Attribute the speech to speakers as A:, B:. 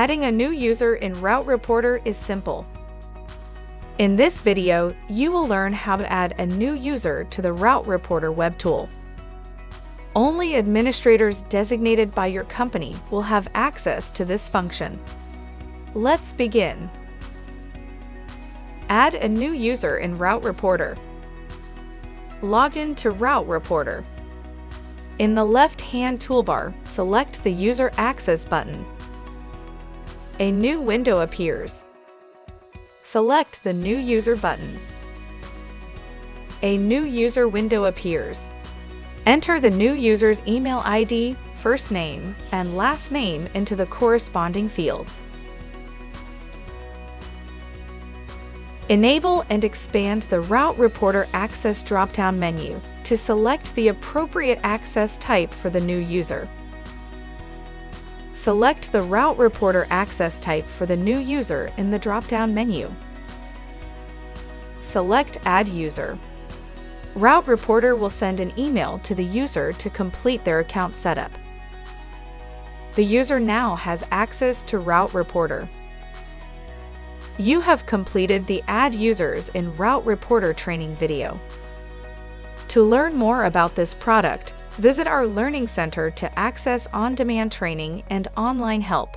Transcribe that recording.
A: Adding a new user in RouteReporter is simple. In this video, you will learn how to add a new user to the RouteReporter web tool. Only administrators designated by your company will have access to this function. Let's begin. Add a new user in RouteReporter. Log in to RouteReporter. In the left-hand toolbar, select the User Access button. A new window appears. Select the New User button. A new user window appears. Enter the new user's email ID, first name, and last name into the corresponding fields. Enable and expand the RouteReporter Access drop-down menu to select the appropriate access type for the new user. Select the RouteReporter access type for the new user in the drop-down menu. Select Add User. RouteReporter will send an email to the user to complete their account setup. The user now has access to RouteReporter. You have completed the Add Users in RouteReporter training video. To learn more about this product, visit our Learning Center to access on-demand training and online help.